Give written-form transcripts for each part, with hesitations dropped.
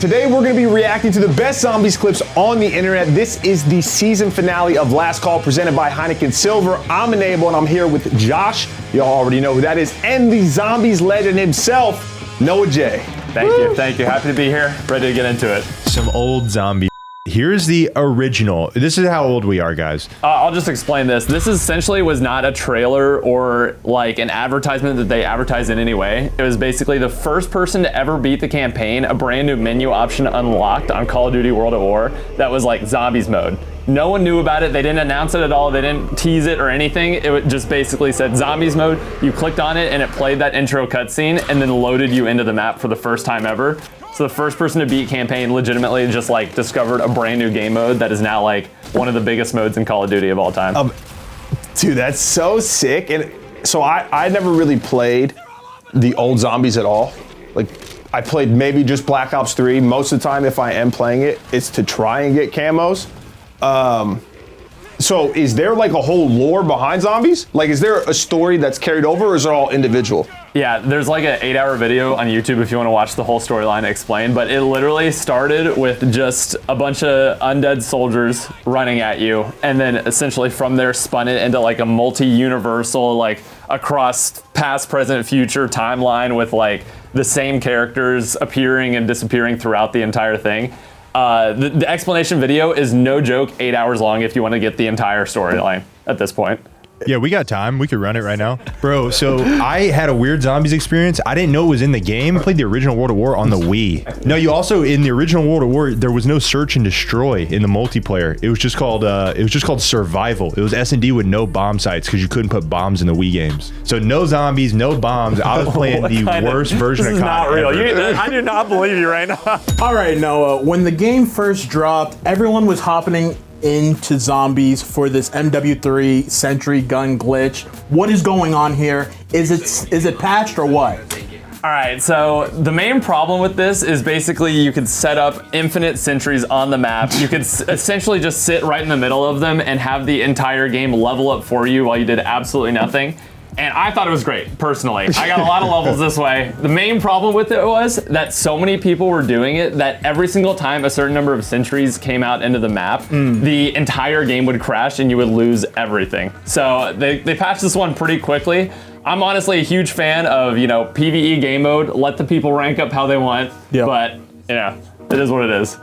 Today we're going to be reacting to the best zombies clips on the internet. This is the season finale of Last Call presented by Heineken Silver. I'm Enable and I'm here with Josh. Y'all already know who that is. And the zombies legend himself, NoahJ. Thank you. Happy to be here. Ready to get into it. Some old zombie. Here's the original. This is how old we are, guys. I'll just explain this. This essentially was not a trailer or like an advertisement that they advertised in any way. It was basically the first person to ever beat the campaign, a brand new menu option unlocked on Call of Duty World at War that was like zombies mode. No one knew about it. They didn't announce it at all. They didn't tease it or anything. It just basically said zombies mode. You clicked on it and it played that intro cutscene and then loaded you into the map for the first time ever. So the first person to beat campaign legitimately just like discovered a brand new game mode that is now like one of the biggest modes in Call of Duty of all time. Dude, that's so sick. And so I never really played the old zombies at all. Like I played maybe just Black Ops 3. Most of the time, if I am playing it, it's to try and get camos. So is there like a whole lore behind zombies? Like, is there a story that's carried over or is it all individual? Yeah, there's like an 8-hour video on YouTube if you want to watch the whole storyline explained, but it literally started with just a bunch of undead soldiers running at you, and then essentially from there spun it into like a multi-universal, like across past, present, future timeline with like the same characters appearing and disappearing throughout the entire thing. The explanation video is no joke 8 hours long if you want to get the entire storyline at this point. Yeah, we got time. We could run it right now. Bro, so I had a weird zombies experience. I didn't know it was in the game. I played the original World of War on the Wii. No, you also, in the original World of War, there was no search and destroy in the multiplayer. It was just called survival. It was S&D with no bomb sites because you couldn't put bombs in the Wii games. So no zombies, no bombs. I was playing the worst version of COD This is not real. I do not believe you right now. All right, Noah, when the game first dropped, everyone was hopping into zombies for this MW3 Sentry Gun Glitch. What is going on here? Is it patched or what? All right, so the main problem with this is basically you could set up infinite sentries on the map. You could essentially just sit right in the middle of them and have the entire game level up for you while you did absolutely nothing. And I thought it was great, personally. I got a lot of levels this way. The main problem with it was that so many people were doing it that every single time a certain number of sentries came out into the map, the entire game would crash and you would lose everything. So they patched this one pretty quickly. I'm honestly a huge fan of, PvE game mode. Let the people rank up how they want, but, it is what it is.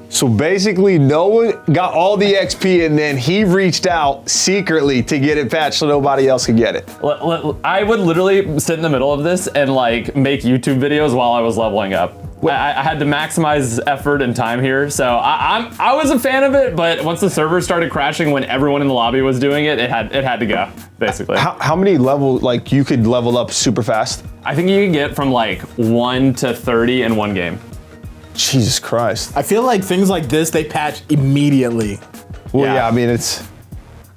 So basically, Noah got all the XP and then he reached out secretly to get it patched so nobody else could get it. I would literally sit in the middle of this and like make YouTube videos while I was leveling up. I had to maximize effort and time here, so I was a fan of it. But once the server started crashing, when everyone in the lobby was doing it, it had to go basically. How many levels like you could level up super fast? I think you can get from like 1 to 30 in one game. Jesus Christ. I feel like things like this, they patch immediately. Well, yeah, I mean,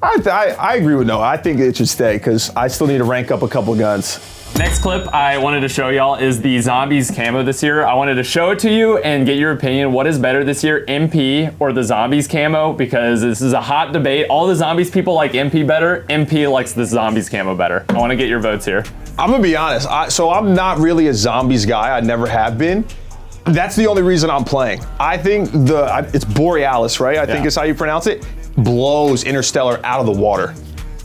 I agree with Noah. I think it should stay because I still need to rank up a couple guns. Next clip I wanted to show y'all is the zombies camo this year. I wanted to show it to you and get your opinion. What is better this year, MP or the zombies camo? Because this is a hot debate. All the zombies people like MP better. MP likes the zombies camo better. I want to get your votes here. I'm gonna be honest. So I'm not really a zombies guy. I never have been. That's the only reason I'm playing. I think it's Borealis, right? I think is how you pronounce it. Blows Interstellar out of the water.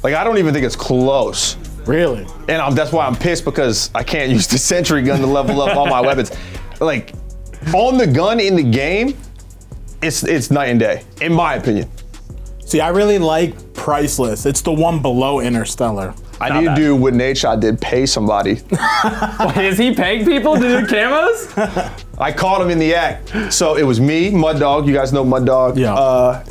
Like, I don't even think it's close. Really? And that's why I'm pissed because I can't use the Sentry Gun to level up all my weapons. Like, on the gun in the game, it's night and day, in my opinion. See, I really like Priceless. It's the one below Interstellar. I need to do what NoahJ did, pay somebody. Wait, is he paying people to do camos? I caught him in the act. So it was me, Mud Dog, you guys know Mud Dog,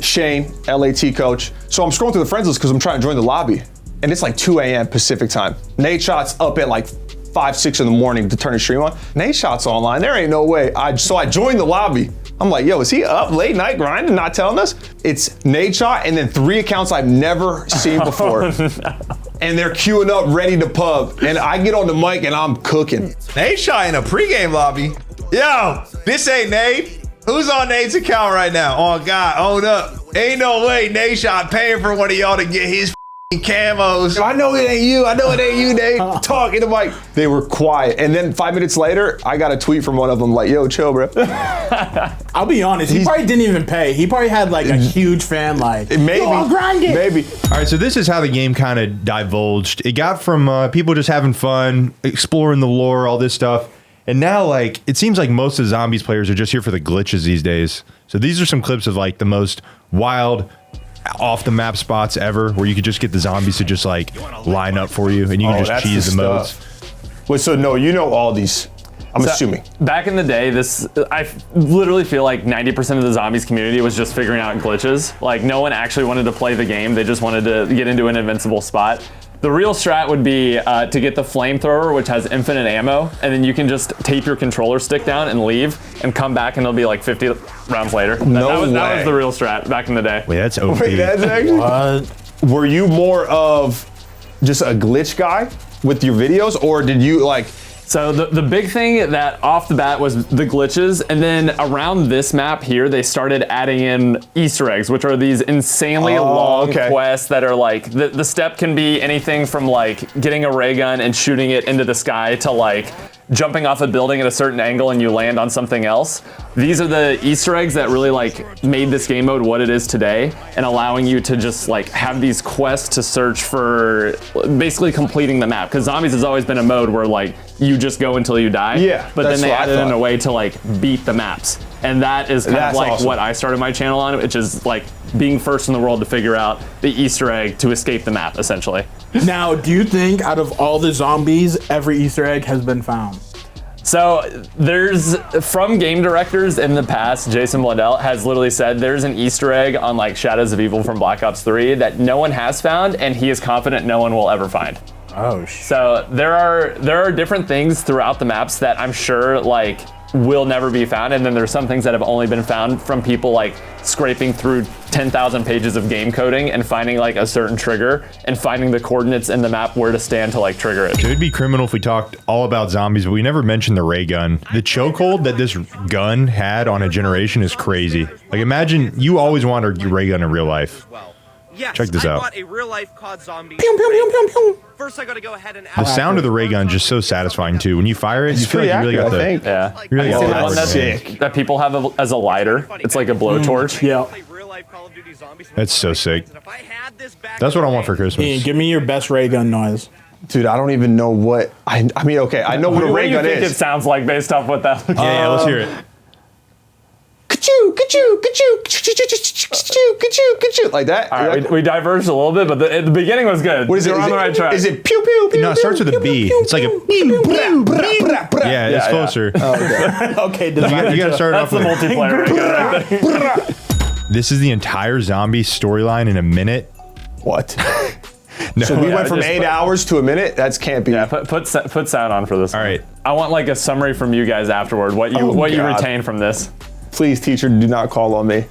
Shane, LAT coach. So I'm scrolling through the friends list because I'm trying to join the lobby. And it's like 2 a.m. Pacific time. NoahJ's up at like 5, 6 in the morning to turn his stream on. NoahJ's online, there ain't no way. So I joined the lobby. I'm like, yo, is he up late night grinding, not telling us? It's NoahJ and then 3 accounts I've never seen before. No. And they're queuing up, ready to pub. And I get on the mic and I'm cooking. NoahJ in a pregame lobby. Yo, this ain't Nate. Who's on Nate's account right now? Oh God, hold up. Ain't no way NoahJ paying for one of y'all to get his camos. I know it ain't you. I know it ain't you, Nate. Talk in the mic. They were quiet. And then 5 minutes later, I got a tweet from one of them like, yo, chill, bro. I'll be honest, he probably didn't even pay. He probably had like a huge fan like, maybe. yo, I'll grind it. Maybe. All right, so this is how the game kind of divulged. It got from people just having fun, exploring the lore, all this stuff. And now, like, it seems like most of the Zombies players are just here for the glitches these days. So these are some clips of like the most wild off the map spots ever where you could just get the zombies to just like line up for you and you can just cheese the modes. Wait, so no, you know all these. I'm assuming. Back in the day, I literally feel like 90% of the zombies community was just figuring out glitches. Like no one actually wanted to play the game. They just wanted to get into an invincible spot. The real strat would be to get the flamethrower, which has infinite ammo, and then you can just tape your controller stick down and leave, and come back, and it'll be like 50 rounds later. That was the real strat back in the day. Wait, that's OP. Wait, that's actually. Were you more of just a glitch guy with your videos, or did you like? So the big thing that off the bat was the glitches, and then around this map here, they started adding in Easter eggs, which are these insanely long quests that are like, the step can be anything from like getting a ray gun and shooting it into the sky to like jumping off a building at a certain angle and you land on something else. These are the Easter eggs that really like made this game mode what it is today and allowing you to just like have these quests to search for basically completing the map. Because Zombies has always been a mode where like you just go until you die. Yeah. But then they added in a way to like beat the maps. And that is kind of like awesome. what I started my channel on, which is like being first in the world to figure out the Easter egg to escape the map, essentially. Now, do you think out of all the zombies, every Easter egg has been found? So there's, from game directors in the past, Jason Blundell has literally said there's an Easter egg on like Shadows of Evil from Black Ops 3 that no one has found, and he is confident no one will ever find. Oh, So there are different things throughout the maps that I'm sure like will never be found, and then there's some things that have only been found from people like scraping through 10,000 pages of game coding and finding like a certain trigger and finding the coordinates in the map where to stand to like trigger it. It would be criminal if we talked all about zombies, but we never mentioned the ray gun. The chokehold that this gun had on a generation is crazy. Like imagine you always want a ray gun in real life. Yes, Check this out. I bought a real-life COD zombie. Pew, pew, pew, pew, pew. First, I gotta go ahead and The sound of the ray gun is just so satisfying too. When you fire it, you feel like you really got the. Yeah. You really got The the one power that's advantage. that people have as a lighter. It's like a blowtorch. Yeah. That's so sick. That's what I want for Christmas. Ian, give me your best ray gun noise. Dude, I don't even know what. I mean, okay, I know what a What ray do you gun think is. it sounds like based off what that looks Yeah, let's hear it. Ka-choo, ka-choo, ka-choo, ka-choo, ka-choo, ka-choo, ka-choo, like that. All right, we diverged a little bit, but the beginning was good. What is it? You're on the right track. Is it pew pew pew? No, it starts with a B. It's like a. Yeah, it's closer. Okay, You gotta start That's off the with. multiplayer. Right there. This is the entire zombie storyline in a minute. What? No. So we Yeah, went from just 8 put- hours to a minute. That's can't be. Yeah, put sound on for this. All one. right. I want like a summary from you guys afterward. What you God. retain from this. Please, teacher, do not call on me.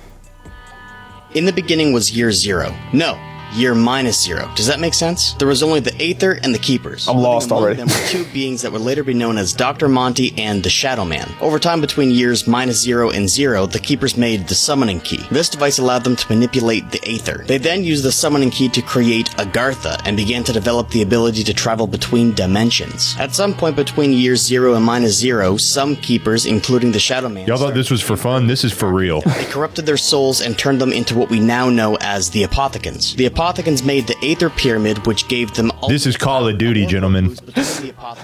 In the beginning was year 0. No, year -0. Does that make sense? There was only the Aether and the Keepers. I'm lost Living among already. them were two beings that would later be known as Dr. Monty and the Shadow Man. Over time between years -0 and 0, the Keepers made the Summoning Key. This device allowed them to manipulate the Aether. They then used the Summoning Key to create Agartha and began to develop the ability to travel between dimensions. At some point between years 0 and -0, some Keepers, including the Shadow Man, Y'all thought this was for fun? This is for real. they corrupted their souls and turned them into what we now know as the Apothecans. The Apothecans made the Aether Pyramid, which gave them... This is Call of Duty, gentlemen.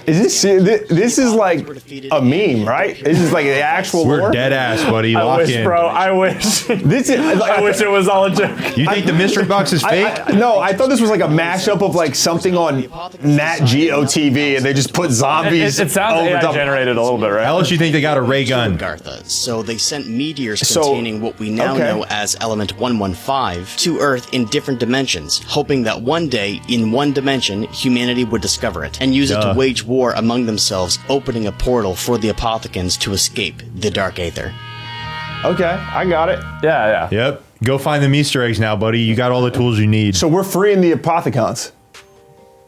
Is this is like a meme, right? This is like the actual We're lore? dead ass, buddy. I Lock wish, in. bro. I wish. This is. I wish it was all a joke. You think the mystery box is fake? No, I thought this was like a mashup of like something on Nat Geo TV, and they just put zombies. It sounds over AI top. generated a little bit, right? How else you think they got a ray gun? Agartha. So they sent meteors So- containing what we now okay. know as Element 115 to Earth in different dimensions, hoping that one day, in one dimension, humanity would discover it and use it to wage war among themselves, opening a portal for the Apothecans to escape the Dark Aether. Okay, I got it. Yeah. Yep. Go find them Easter eggs now, buddy. You got all the tools you need. So we're freeing the Apothecons.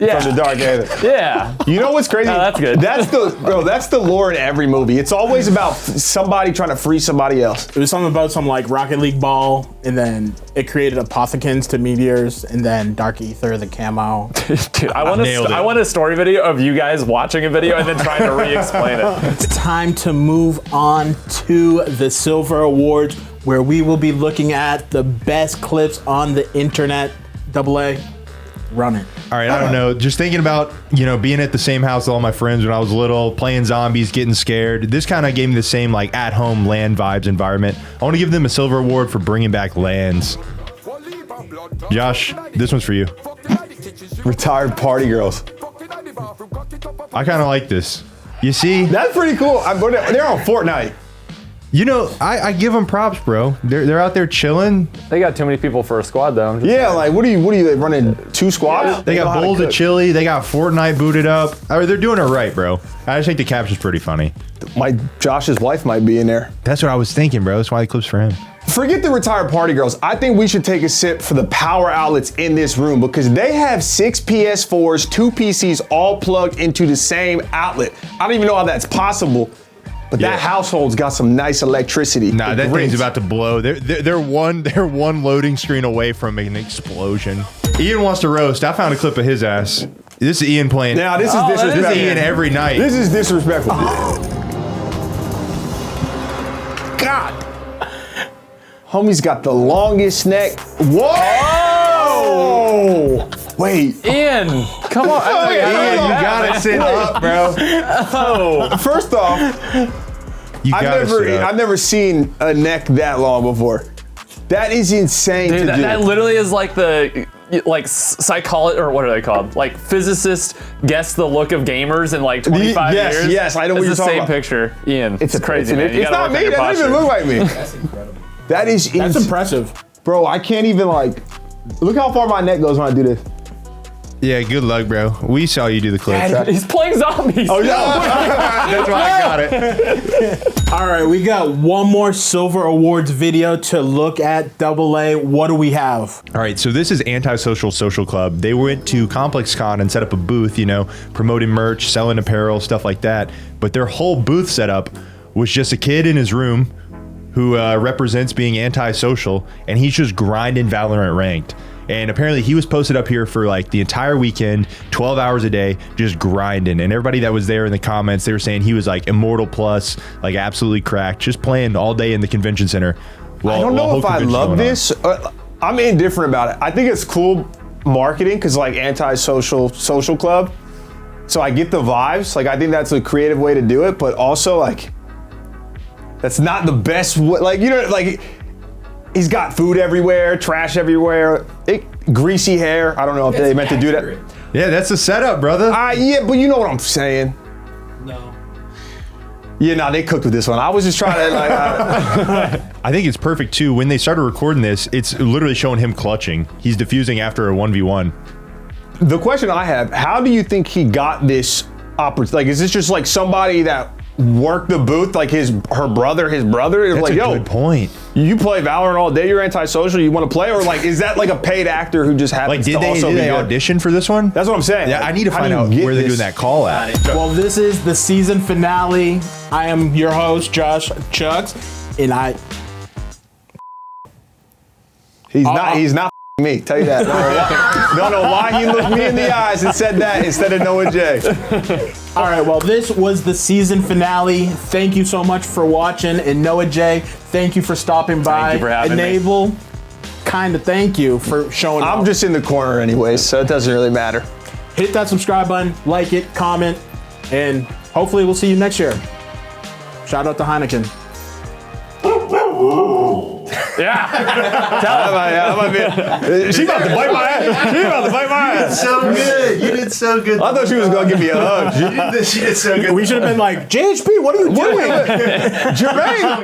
Yeah. From the Dark Aether. Yeah. You know what's crazy? Oh, that's good. That's the lore in every movie. It's always about somebody trying to free somebody else. It was something about some like Rocket League ball, and then it created apothecans to meteors, and then Dark Aether, the camo. Dude, I want a story video of you guys watching a video and then trying to re-explain it. It's time to move on to the Silver Awards, where we will be looking at the best clips on the internet. AA, run it. All right, I don't know. Just thinking about, being at the same house with all my friends when I was little, playing zombies, getting scared. This kind of gave me the same like at-home LAN vibes environment. I want to give them a silver award for bringing back LANs. Josh, this one's for you. Retired party girls. I kind of like this. You see? That's pretty cool. They're on Fortnite. I give them props, bro. They're out there chilling. They got too many people for a squad, though. Yeah, like what are you running 2 squads? They got bowls of chili. They got Fortnite booted up. They're doing it right, bro. I just think the caption's pretty funny. Josh's wife might be in there. That's what I was thinking, bro. That's why the clip's for him. Forget the retired party girls. I think we should take a sip for the power outlets in this room because they have 6 PS4s, 2 PCs all plugged into the same outlet. I don't even know how that's possible. But that household's got some nice electricity. Nah, that thing's about to blow. They're one loading screen away from an explosion. Ian wants to roast. I found a clip of his ass. This is Ian playing. Now this is disrespectful. This is Ian every night. This is disrespectful. God. Homie's got the longest neck. Whoa! Wait. Ian, come on. Ian, you gotta sit up, bro. Oh. First off, I've never seen a neck that long before. That is insane to do. That literally is like the psychology, or what are they called? Like physicists guess the look of gamers in like 25 years. Yes, I know what you're talking about. It's the same picture, Ian. It's crazy, man. It's not me. That doesn't even look like me. That's incredible. That's impressive. Bro, I can't even look how far my neck goes when I do this. Yeah, good luck, bro. We saw you do the clip. He's playing zombies. Oh, yeah. That's why I got it. All right, we got one more Silver Awards video to look at. AA, what do we have? All right, so this is Antisocial Social Club. They went to Complex Con and set up a booth, promoting merch, selling apparel, stuff like that. But their whole booth setup was just a kid in his room who represents being antisocial, and he's just grinding Valorant ranked. And apparently he was posted up here for like the entire weekend, 12 hours a day, just grinding. And everybody that was there in the comments, they were saying he was like Immortal Plus, like absolutely cracked, just playing all day in the convention center. I don't know if I love this. I'm indifferent about it. I think it's cool marketing because like Antisocial Social Club. So I get the vibes. Like I think that's a creative way to do it, but also like that's not the best way. He's got food everywhere, trash everywhere, greasy hair. I don't know if they meant to do that. Yeah, that's the setup, brother. Yeah, but you know what I'm saying. No. Yeah, nah, they cooked with this one. I was just trying to I think it's perfect too. When they started recording this, it's literally showing him clutching. He's defusing after a 1v1. The question I have, how do you think he got this opportunity? Like, is this just like somebody that worked the booth, like her brother? That's like, a good point. You play Valorant all day, you're antisocial, you want to play? Or like, is that like a paid actor who just happens did to also be they good? audition for this one? That's what I'm saying. Yeah, I need to find out where they're doing that call at. Well, this is the season finale. I am your host, JoshChx, and He's not me, tell you that. Don't know why he looked me in the eyes and said that instead of NoahJ. All right, well, this was the season finale. Thank you so much for watching. And NoahJ, thank you for stopping by. Thank you for having Enable, me. kind of thank you for showing up. I'm just in the corner anyways, so it doesn't really matter. Hit that subscribe button, like it, comment, and hopefully we'll see you next year. Shout out to Heineken. Yeah. She about to bite my ass. So good. You did so good. I thought she was going to give me a hug. She did so good. We should have been like, JHP, what are you doing? Jermaine.